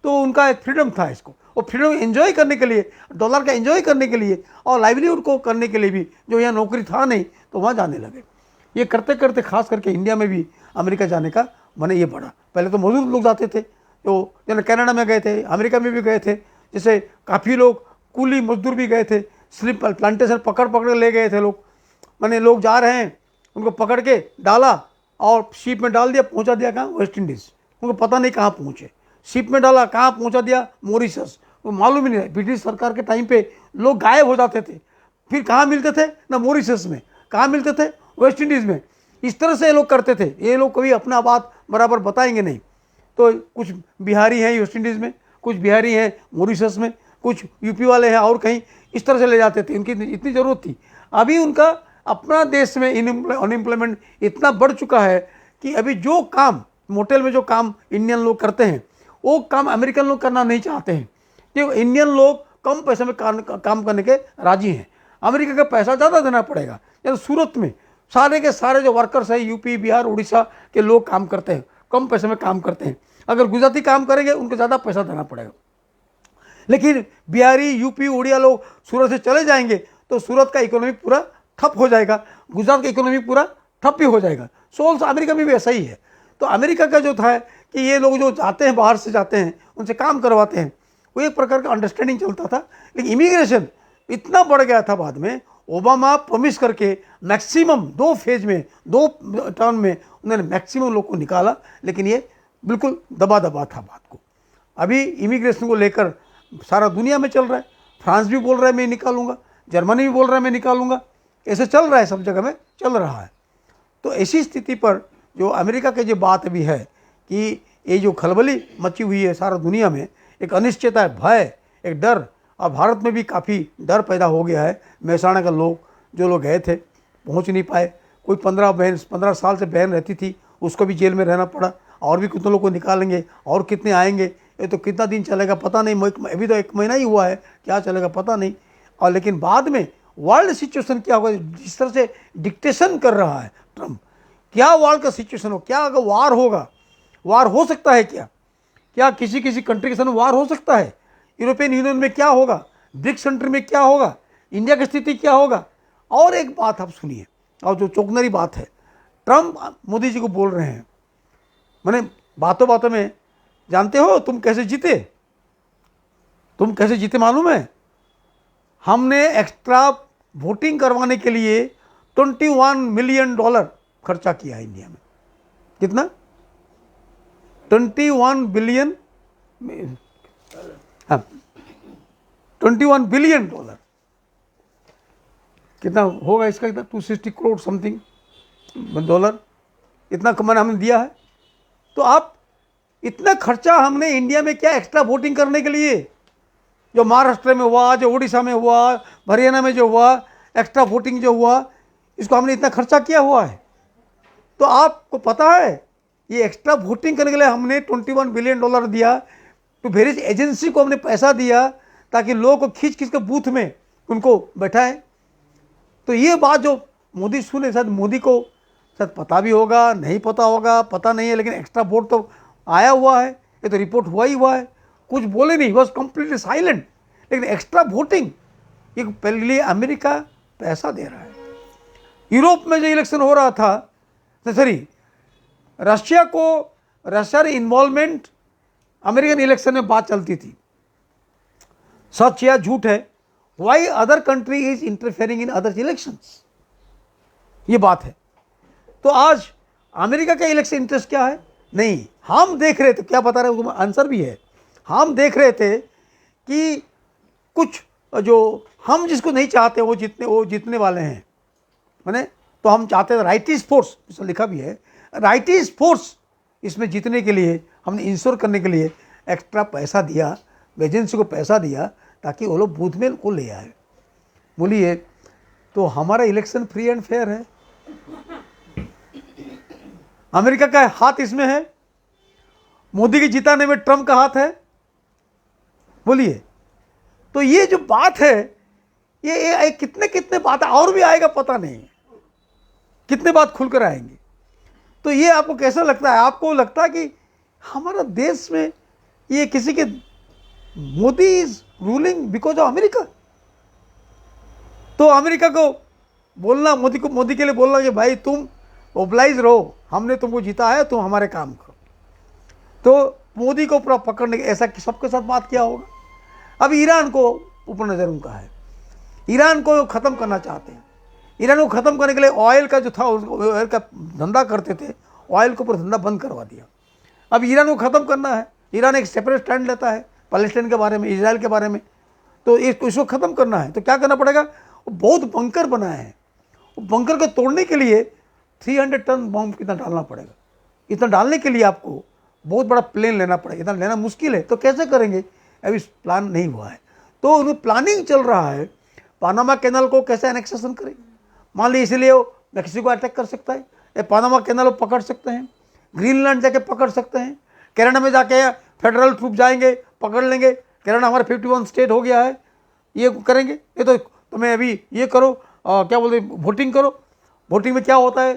तो उनका एक फ्रीडम था इसको, और फ्रीडम एंजॉय करने के लिए, डॉलर का एंजॉय करने के लिए और लाइवलीहुड को करने के लिए भी, जो यहाँ नौकरी था नहीं, तो वहाँ जाने लगे। ये करते करते खास करके इंडिया में भी अमेरिका जाने का मैंने ये बढ़ा। पहले तो मजदूर लोग जाते थे, तो जैसे कनाडा में गए थे, अमेरिका में भी गए थे, जैसे काफ़ी लोग कूली मजदूर भी गए थे, स्लिप प्लांटेशन पकड़ ले गए थे लोग। मैंने लोग जा रहे हैं, उनको पकड़ के डाला और शिप में डाल दिया, पहुंचा दिया कहाँ, वेस्ट इंडीज़। उनको पता नहीं कहाँ पहुँचे, शिप में डाला, कहाँ पहुंचा दिया, मॉरिशस, वो मालूम ही नहीं। ब्रिटिश सरकार के टाइम पे लोग गायब हो जाते थे, फिर कहाँ मिलते थे ना, मॉरिशस में, कहाँ मिलते थे, वेस्ट इंडीज़ में। इस तरह से ये लोग करते थे। ये लोग कभी अपना बात बराबर बताएंगे नहीं। तो कुछ बिहारी हैं वेस्ट इंडीज़ में, कुछ बिहारी हैं मॉरिशस में, कुछ यूपी वाले हैं और कहीं, इस तरह से ले जाते थे। उनकी इतनी ज़रूरत थी। अभी उनका अपना देश में अनएम्प्लॉयमेंट इतना बढ़ चुका है कि अभी जो काम मोटेल में जो काम इंडियन लोग करते हैं, वो काम अमेरिकन लोग करना नहीं चाहते हैं, क्योंकि इंडियन लोग कम पैसे में काम करने के राजी हैं। अमेरिका का पैसा ज़्यादा देना पड़ेगा। जैसे सूरत में सारे के सारे जो वर्कर्स हैं यूपी बिहार उड़ीसा के लोग काम करते हैं, कम पैसे में काम करते हैं। अगर गुजराती काम करेंगे उनको ज़्यादा पैसा देना पड़ेगा। लेकिन बिहारी यूपी उड़िया लोग सूरत से चले जाएंगे तो सूरत का इकोनॉमी पूरा ठप हो जाएगा, गुजरात का इकोनॉमी पूरा ठप भी हो जाएगा। सोल्स अमेरिका में भी ऐसा ही है। तो अमेरिका का जो था कि ये लोग जो जाते हैं बाहर से जाते हैं उनसे काम करवाते हैं, वो एक प्रकार का अंडरस्टैंडिंग चलता था। लेकिन इमिग्रेशन इतना बढ़ गया था बाद में, ओबामा प्रॉमिस करके मैक्सिमम 2 फेज में 2 टर्म में उन्होंने मैक्सिमम लोग को निकाला, लेकिन ये बिल्कुल दबा दबा था बात को। अभी इमिग्रेशन को लेकर सारा दुनिया में चल रहा है। फ्रांस भी बोल रहा है मैं निकालूंगा, जर्मनी भी बोल रहा है मैं निकालूंगा, ऐसे चल रहा है, सब जगह में चल रहा है। तो ऐसी स्थिति पर जो अमेरिका की जो बात अभी है कि ये जो खलबली मची हुई है सारा दुनिया में, एक अनिश्चितता है, भय, एक डर, और भारत में भी काफ़ी डर पैदा हो गया है। महसाणा का लोग जो लोग गए थे पहुंच नहीं पाए। कोई 15 साल से बहन रहती थी, उसको भी जेल में रहना पड़ा। और भी कितने लोग को निकालेंगे और कितने आएंगे, ये तो कितना दिन चलेगा पता नहीं। अभी तो 1 महीना ही हुआ है, क्या चलेगा पता नहीं। और लेकिन बाद में वर्ल्ड सिचुएशन क्या होगा, जिस तरह से डिक्टेशन कर रहा है ट्रम्प, क्या वर्ल्ड का सिचुएशन हो, क्या अगर वार होगा, वार हो सकता है क्या, क्या किसी किसी कंट्री के साथ वार हो सकता है, यूरोपियन यूनियन में क्या होगा, ब्रिक्स कंट्री में क्या होगा, इंडिया की स्थिति क्या होगा। और एक बात आप सुनिए, और जो चौंकनेरी बात है, ट्रम्प मोदी जी को बोल रहे हैं, मैंने बातों बातों में, जानते हो तुम कैसे जीते, तुम कैसे जीते मालूम है, हमने एक्स्ट्रा वोटिंग करवाने के लिए $21 मिलियन खर्चा किया है इंडिया में। कितना? 21 बिलियन, हाँ, $21 बिलियन कितना होगा इसका, कितना 260 करोड़ समथिंग डॉलर, इतना कमाना हमने दिया है। तो आप इतना खर्चा हमने इंडिया में क्या एक्स्ट्रा वोटिंग करने के लिए, जो महाराष्ट्र में हुआ, जो उड़ीसा में हुआ, हरियाणा में जो हुआ, एक्स्ट्रा वोटिंग जो हुआ, इसको हमने इतना खर्चा किया हुआ है। तो आपको पता है ये एक्स्ट्रा वोटिंग करने के लिए हमने $21 बिलियन दिया, तो वेरियस एजेंसी को हमने पैसा दिया ताकि लोगों को खींच खींच के बूथ में उनको बैठाए। तो ये बात जो मोदी सुने, शायद मोदी को शायद पता भी होगा, नहीं पता होगा, पता नहीं है, लेकिन एक्स्ट्रा वोट तो आया हुआ है, ये तो रिपोर्ट हुआ ही हुआ है, कुछ बोले नहीं, वॉज कंप्लीटली साइलेंट। लेकिन एक्स्ट्रा वोटिंग ये पहले अमेरिका पैसा दे रहा है। यूरोप में जो इलेक्शन हो रहा था, sorry Russia involvement American election में बात चलती थी, सच या झूठ है, why other country is interfering in other elections, ये बात है। तो आज अमेरिका का इलेक्शन इंटरेस्ट क्या है, नहीं, हम देख रहे थे, क्या बता रहे हैं आंसर भी है, हम देख रहे थे कि कुछ जो हम जिसको नहीं चाहते वो जीतने वाले हैं, मैंने तो हम चाहते थे राइटिस फोर्स, इसमें लिखा भी है, राइटिस फोर्स इसमें जीतने के लिए हमने इंश्योर करने के लिए एक्स्ट्रा पैसा दिया, एजेंसी को पैसा दिया ताकि वो लोग बूथ में को ले आए। बोलिए, तो हमारा इलेक्शन फ्री एंड फेयर है, अमेरिका का हाथ इसमें है, मोदी की जिताने में ट्रम्प का हाथ है। बोलिए, तो ये जो बात है, ये कितने कितने बात और भी आएगा पता नहीं, कितने बात खुलकर आएंगे। तो ये आपको कैसा लगता है, आपको लगता है कि हमारा देश में ये किसी के, Modi is ruling because of America, तो अमेरिका को बोलना, मोदी के लिए बोलना कि भाई तुम ओब्लाइज रहो, हमने तुमको जीता है, तुम हमारे काम करो। तो मोदी को पूरा पकड़ने के, ऐसा कि सबके साथ बात किया होगा। अब ईरान को ऊपर नज़र उनका है, ईरान को ख़त्म करना चाहते हैं। ईरान को ख़त्म करने के लिए ऑयल का जो था, ऑयल का धंधा करते थे, ऑयल को पूरा धंधा बंद करवा दिया। अब ईरान को ख़त्म करना है, ईरान एक सेपरेट स्टैंड लेता है पैलेस्टाइन के बारे में, इजराइल के बारे में, तो इसको ख़त्म करना है। तो क्या करना पड़ेगा, वो बहुत बंकर बनाए हैं, वो बंकर को तोड़ने के लिए 300 टन बॉम्ब कितना डालना पड़ेगा। इतना डालने के लिए आपको बहुत बड़ा प्लेन लेना पड़ेगा, इतना लेना मुश्किल है। तो कैसे करेंगे, अभी प्लान नहीं हुआ है। तो उनमें प्लानिंग चल रहा है, पानामा कैनाल को कैसे एनेक्सेशन करें, मान लीजिए इसलिए वो मैक्सिको को अटैक कर सकता है, या पानामा कैनाल को पकड़ सकते हैं, ग्रीनलैंड जाके पकड़ सकते हैं, कनाडा में जाके फेडरल ट्रूप जाएंगे पकड़ लेंगे, कनाडा हमारा 51 स्टेट हो गया है, ये करेंगे। ये तो तुम्हें अभी ये करो, क्या बोलते वोटिंग करो। वोटिंग में क्या होता है,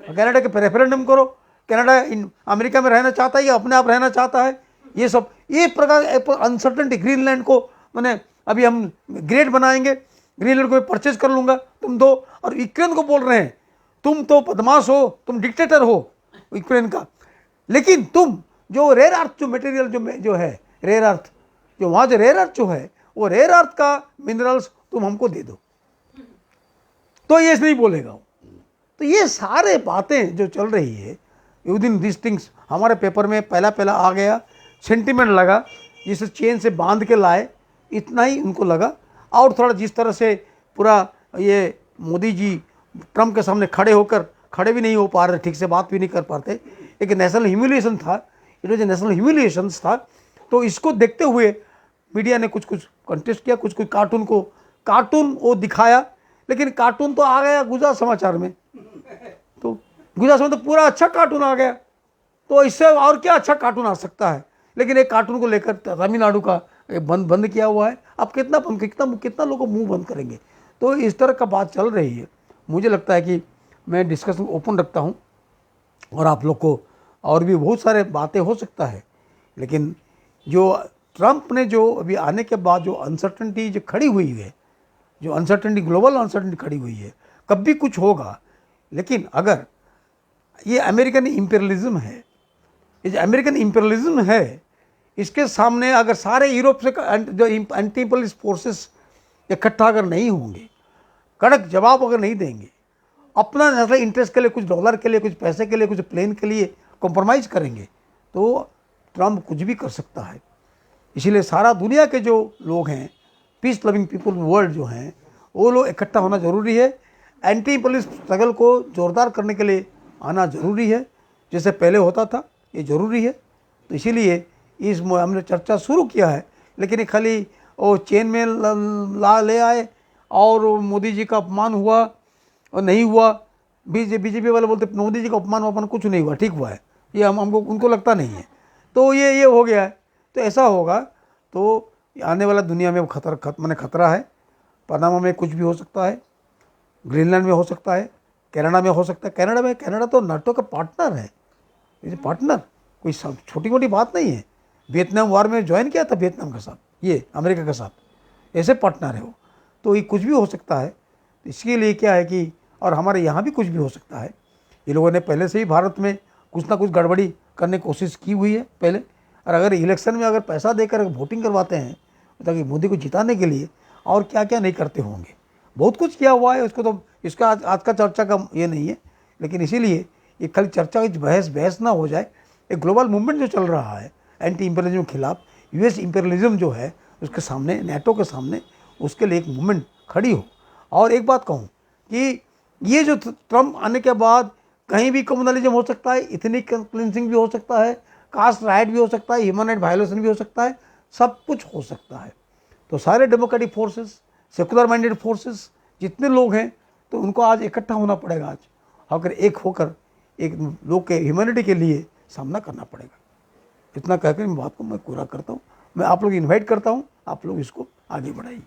कनाडा के रेफरेंडम करो। कनाडा अमेरिका में रहना चाहता है या अपने आप रहना चाहता है, ये सब ये प्रकार अनसर्टेनिटी। ग्रीनलैंड को मैंने अभी हम ग्रेट बनाएंगे, ग्रीनलैंड को परचेज कर लूँगा, तुम दो। और यूक्रेन को बोल रहे हैं तुम तो बदमाश हो, तुम डिक्टेटर हो यूक्रेन का, लेकिन तुम जो रेयर अर्थ जो मटेरियल जो है रेयर अर्थ, जो वहाँ जो रेयर अर्थ जो है वो रेयर अर्थ का मिनरल्स तुम हमको दे दो, तो ये नहीं बोलेगा। तो ये सारे बातें जो चल रही है विद इन दिस थिंग्स, हमारे पेपर में पहला आ गया, सेंटिमेंट लगा, जिसे चेन से बांध के लाए, इतना ही उनको लगा। और थोड़ा जिस तरह से पूरा ये मोदी जी ट्रम्प के सामने खड़े भी नहीं हो पा रहे, ठीक से बात भी नहीं कर पाते, एक नेशनल ह्यूमिलिएशन था, it was a national humiliation था। तो इसको देखते हुए मीडिया ने कुछ कंटेस्ट किया, कुछ कार्टून वो दिखाया, लेकिन कार्टून तो आ गया गुजरात समाचार में, तो गुजरात समाचार तो पूरा अच्छा कार्टून आ गया, तो इससे और क्या अच्छा कार्टून आ सकता है। लेकिन एक कार्टून को लेकर तमिलनाडु का बंद किया हुआ है। अब कितना लोगों को मुंह बंद करेंगे। तो इस तरह का बात चल रही है। मुझे लगता है कि मैं डिस्कशन ओपन रखता हूँ और आप लोग को और भी बहुत सारे बातें हो सकता है, लेकिन जो ट्रम्प ने जो अभी आने के बाद जो अनसर्टेनिटी जो खड़ी हुई है, जो अनसर्टेनिटी ग्लोबल अनसर्टेनिटी खड़ी हुई है, कभी कुछ होगा। लेकिन अगर ये अमेरिकन इंपीरियलिज्म है, ये जो अमेरिकन इंपीरियलिज्म है, इसके सामने अगर सारे यूरोप से जो एंटी इंपीरियलिस्ट फोर्सेस इकट्ठा अगर नहीं होंगे, कड़क जवाब अगर नहीं देंगे, अपना नेशनल इंटरेस्ट के लिए कुछ डॉलर के लिए, कुछ पैसे के लिए, कुछ प्लेन के लिए कॉम्प्रोमाइज़ करेंगे, तो ट्रम्प कुछ भी कर सकता है। इसीलिए सारा दुनिया के जो लोग हैं, पीस लविंग पीपल वर्ल्ड जो हैं, वो लोग इकट्ठा होना ज़रूरी है। एंटी इंपीरियलिस्ट स्ट्रगल को ज़ोरदार करने के लिए आना ज़रूरी है, जैसे पहले होता था, ये ज़रूरी है। तो इसीलिए हमने चर्चा शुरू किया है, लेकिन ये खाली वो चेन में ले आए और मोदी जी का अपमान हुआ और नहीं हुआ। बीजेपी वाले बोलते मोदी जी का अपमान कुछ नहीं हुआ, ठीक हुआ है, ये हमको उनको लगता नहीं है। तो ये हो गया है। तो ऐसा होगा तो आने वाला दुनिया में खतरा है। पनामा में कुछ भी हो सकता है, ग्रीनलैंड में हो सकता है, कनाडा में हो सकता है। कनाडा तो नाटो का पार्टनर है, ये पार्टनर कोई छोटी मोटी बात नहीं है। वियतनाम वार में ज्वाइन किया था वियतनाम के साथ, ये अमेरिका के साथ, ऐसे पार्टनर है वो। तो ये कुछ भी हो सकता है। तो इसके लिए क्या है कि और हमारे यहाँ भी कुछ भी हो सकता है। ये लोगों ने पहले से ही भारत में कुछ ना कुछ गड़बड़ी करने की कोशिश की हुई है पहले। और अगर इलेक्शन में अगर पैसा देकर वोटिंग करवाते हैं ताकि मोदी को जिताने के लिए, और क्या क्या नहीं करते होंगे, बहुत कुछ किया हुआ है। उसको तो इसका आज का चर्चा का ये नहीं है, लेकिन इसीलिए ये खाली चर्चा की बहस ना हो जाए। एक ग्लोबल मूवमेंट जो चल रहा है एंटी इंपीरियलिज्म के खिलाफ, यूएस इंपीरियलिज्म जो है उसके सामने, नेटो के सामने, उसके लिए एक मूवमेंट खड़ी हो। और एक बात कहूँ कि ये जो ट्रम्प आने के बाद कहीं भी कम्युनलिज्म हो सकता है, इथनिक क्लिंसिंग भी हो सकता है, कास्ट राइट भी हो सकता है, ह्यूमन राइट वायलेशन भी हो सकता है, सब कुछ हो सकता है। तो सारे democratic forces, secular minded forces जितने लोग हैं, तो उनको आज इकट्ठा होना पड़ेगा। आज अगर एक होकर एक लोग के ह्यूमैनिटी के लिए सामना करना पड़ेगा। इतना कहकर मैं बात को मैं पूरा करता हूँ। मैं आप लोग इन्वाइट करता हूँ, आप लोग इसको आगे बढ़ाइए।